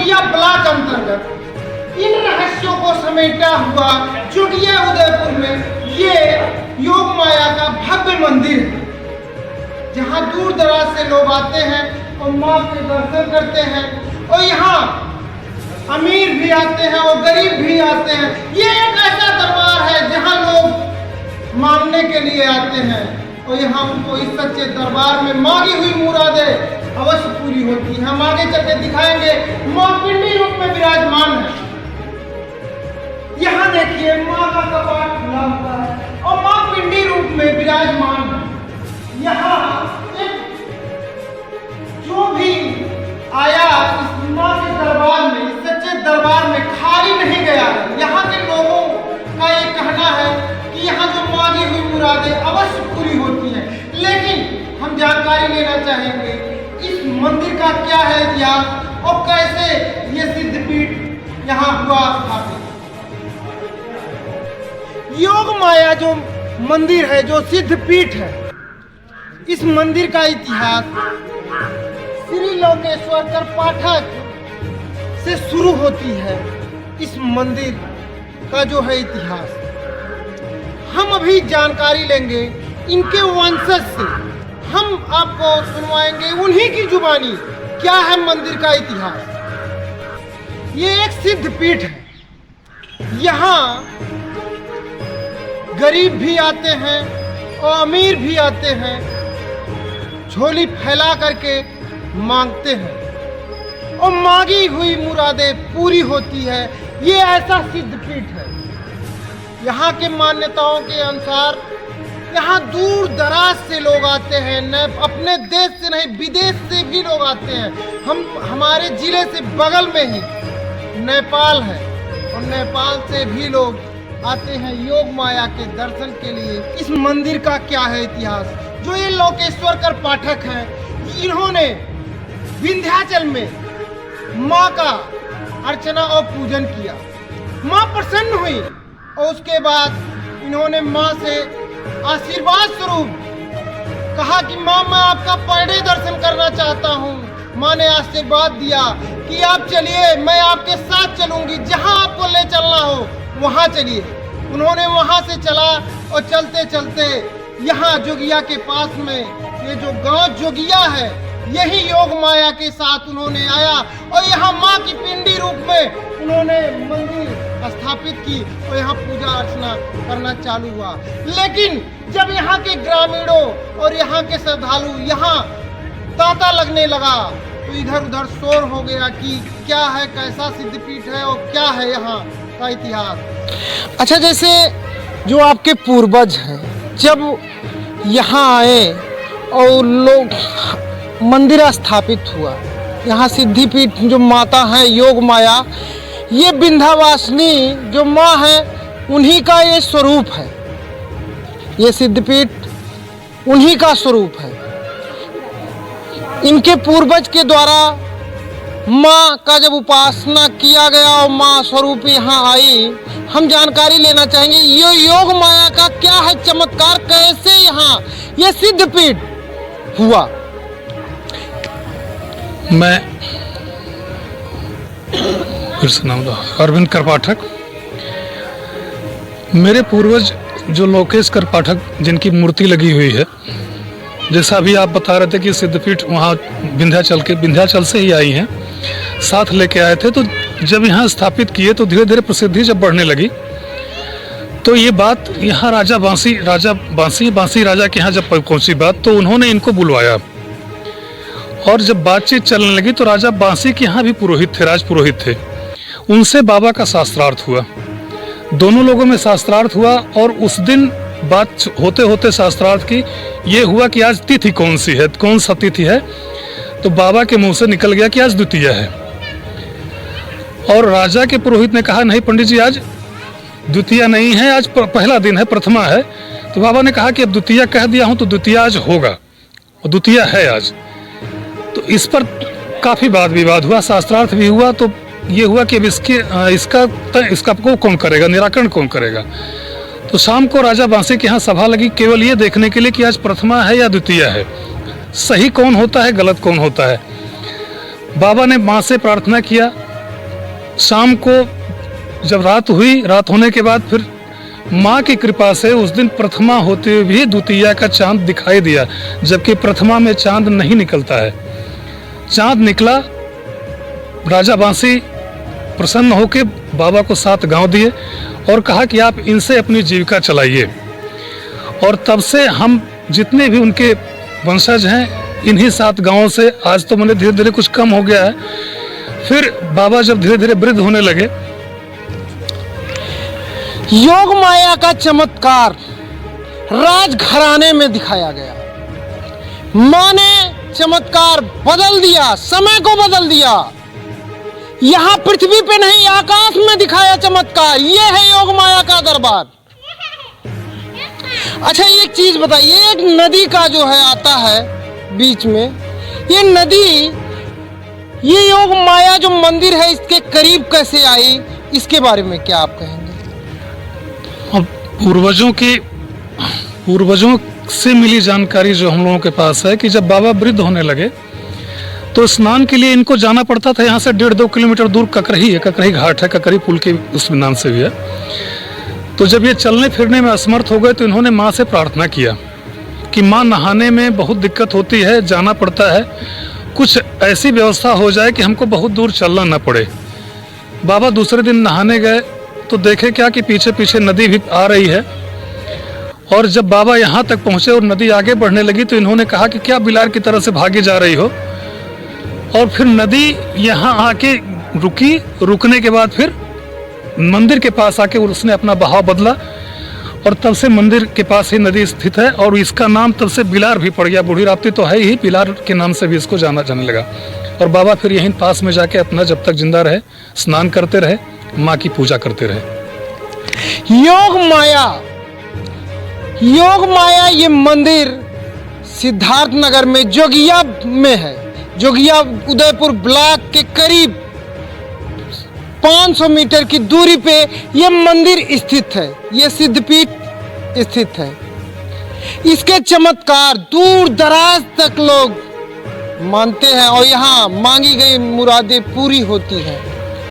जोगिया block अंतर्गत इन रहस्यों को समेटा हुआ जोगिया उदयपुर में ये योग माया का भव्य मंदिर है, जहाँ दूर दराज से लोग आते हैं और माँ के दर्शन करते हैं। और यहाँ अमीर भी आते हैं और गरीब भी आते हैं। ये एक ऐसा दरबार है जहाँ लोग मांगने के लिए आते हैं और यहाँ उनको इस सच्चे दरबार में मांगी हुई मुरादें अवश्य पूरी होती है। हम आगे चल के दिखाएंगे। माँ पिंडी रूप में विराजमान है। यहाँ देखिए माँ का कपाट खुला हुआ है और माँ पिंडी रूप में विराजमान है। यहाँ जो भी आया इस माँ के दरबार में, इस सच्चे दरबार में खाली नहीं गया। यहाँ के लोगों का ये कहना है कि यहाँ जो मांगी हुई मुरादें अवश्य पूरी होती हैं। लेकिन हम जानकारी लेना चाहेंगे इस मंदिर का क्या है इतिहास और कैसे ये सिद्धपीठ यहाँ हुआ स्थापित। योग माया जो मंदिर है, जो सिद्धपीठ है, इस मंदिर का इतिहास श्री लोकेश्वर कर पाठक से शुरू होती है। इस मंदिर का जो है इतिहास हम अभी जानकारी लेंगे इनके वंशज से। हम आपको सुनवाएंगे उन्हीं की जुबानी क्या है मंदिर का इतिहास। ये एक सिद्धपीठ है। यहाँ गरीब भी आते हैं और अमीर भी आते हैं, झोली फैला करके मांगते हैं और मांगी हुई मुरादें पूरी होती है। ये ऐसा सिद्धपीठ है। यहाँ के मान्यताओं के अनुसार यहाँ दूर दराज से लोग आते हैं, न अपने देश से नहीं विदेश से भी लोग आते हैं। हमारे जिले से बगल में ही नेपाल है और नेपाल से भी लोग आते हैं योग माया के दर्शन के लिए। इस मंदिर का क्या है इतिहास। जो ये लोकेश्वर कर पाठक हैं, इन्होंने विंध्याचल में माँ का अर्चना और पूजन किया। माँ प्रसन्न हुई और उसके बाद इन्होंने माँ से आशीर्वाद स्वरूप कहा कि माँ मैं आपका पहले दर्शन करना चाहता हूँ। माँ ने आशीर्वाद दिया कि आप चलिए, मैं आपके साथ चलूंगी, जहाँ आपको ले चलना हो वहाँ चलिए। उन्होंने वहाँ से चला और चलते चलते यहाँ जोगिया के पास में ये जो गांव जोगिया है, यही योग माया के साथ उन्होंने आया और यहाँ माँ की पिंडी रूप में उन्होंने मंदिर स्थापित की और यहाँ पूजा अर्चना करना चालू हुआ। लेकिन जब यहाँ के ग्रामीणों और यहाँ के श्रद्धालु यहाँ तांता लगने लगा तो इधर उधर शोर हो गया कि क्या है, कैसा सिद्धपीठ है और क्या है यहाँ का इतिहास। अच्छा, जैसे जो आपके पूर्वज हैं जब यहाँ आए और लोग मंदिर स्थापित हुआ, यहाँ सिद्धिपीठ जो माता है योग माया, ये विंध्यवासिनी जो माँ है उन्हीं का ये स्वरूप है। ये सिद्धपीठ उन्हीं का स्वरूप है। इनके पूर्वज के द्वारा माँ का जब उपासना किया गया और माँ स्वरूप यहाँ आई, हम जानकारी लेना चाहेंगे ये योग माया का क्या है चमत्कार, कैसे यहाँ ये सिद्धपीठ हुआ। मैं फिर से नाम अरविंद कर पाठक। मेरे पूर्वज जो लोकेश कर पाठक जिनकी मूर्ति लगी हुई है, जैसा अभी आप बता रहे थे कि सिद्धपीठ वहाँ विंध्याचल से ही आई हैं, साथ लेके आए थे। तो जब यहाँ स्थापित किए तो धीरे धीरे प्रसिद्धि जब बढ़ने लगी तो ये बात यहाँ राजा बांसी राजा के यहाँ जब पहुँची बात तो उन्होंने इनको बुलवाया और जब बातचीत चलने लगी तो राजा बांसी के यहाँ भी पुरोहित थे, राज पुरोहित थे। उनसे बाबा का शास्त्रार्थ हुआ, दोनों लोगों में शास्त्रार्थ हुआ और उस दिन बात होते होते शास्त्रार्थ की ये हुआ कि आज तिथि कौन सी है, कौन सा तिथि है। तो बाबा के मुंह से निकल गया कि आज द्वितीया है और राजा के पुरोहित ने कहा नहीं पंडित जी, आज द्वितीया नहीं है, आज पहला दिन है, प्रथमा है। तो बाबा ने कहा कि अब द्वितीया कह दिया हूँ तो द्वितीया आज होगा और द्वितीया है आज। तो इस पर काफ़ी वाद विवाद हुआ, शास्त्रार्थ भी हुआ। तो ये हुआ कि अब इसका को कौन करेगा, निराकरण कौन करेगा। तो शाम को राजा बांसी के यहाँ सभा लगी केवल ये देखने के लिए कि आज प्रथमा है या द्वितीया है, सही कौन होता है, गलत कौन होता है। बाबा ने माँ से प्रार्थना किया शाम को जब रात हुई, रात होने के बाद फिर माँ की कृपा से उस दिन प्रथमा होते हुए भी द्वितीया का चांद दिखाई दिया, जबकि प्रथमा में चांद नहीं निकलता है। चांद निकला, राजा बांसी प्रसन्न होकर बाबा को 7 गांव दिए और कहा कि आप इनसे अपनी जीविका चलाइए। और तब से हम जितने भी उनके वंशज हैं, इन्हीं 7 गांवों से, आज तो मैंने धीरे धीरे कुछ कम हो गया है। फिर बाबा जब धीरे धीरे वृद्ध होने लगे, योग माया का चमत्कार राजघराने में दिखाया गया। माँ ने चमत्कार बदल दिया, समय को बदल दिया। यहाँ पृथ्वी पे नहीं, आकाश में दिखाया चमत्कार। ये है योग माया का दरबार। अच्छा, एक चीज बताइए, एक नदी का जो है आता है बीच में, ये नदी, ये योग माया जो मंदिर है इसके करीब कैसे आई, इसके बारे में क्या आप कहेंगे? अब पूर्वजों से मिली जानकारी जो हम लोगों के पास है कि जब बाबा वृद्ध होने लगे तो स्नान के लिए इनको जाना पड़ता था। यहाँ से 1.5-2 किलोमीटर दूर ककरही है, ककरही घाट है, ककरही पुल के उस नाम से भी है। तो जब ये चलने फिरने में असमर्थ हो गए तो इन्होंने माँ से प्रार्थना किया कि माँ, नहाने में बहुत दिक्कत होती है, जाना पड़ता है, कुछ ऐसी व्यवस्था हो जाए कि हमको बहुत दूर चलना न पड़े। बाबा दूसरे दिन नहाने गए तो देखे क्या कि पीछे पीछे नदी भी आ रही है। और जब बाबा यहाँ तक पहुँचे और नदी आगे बढ़ने लगी तो इन्होंने कहा कि क्या बिलार की तरह से भागे जा रही हो। और फिर नदी यहाँ आके रुकी, रुकने के बाद फिर मंदिर के पास आके उसने अपना बहाव बदला और तब से मंदिर के पास ही नदी स्थित है और इसका नाम तब से बिलार भी पड़ गया। बूढ़ी राप्ती तो है ही, बिलार के नाम से भी इसको जाना जाने लगा। और बाबा फिर यहीं पास में जाके अपना जब तक जिंदा रहे स्नान करते रहे, माँ की पूजा करते रहे। योग माया ये मंदिर सिद्धार्थ नगर में जोगिया में है। जोगिया उदयपुर ब्लॉक के करीब 500 मीटर की दूरी पे ये मंदिर स्थित है, ये सिद्धपीठ स्थित है। इसके चमत्कार दूर दराज तक लोग मानते हैं और यहाँ मांगी गई मुरादें पूरी होती हैं।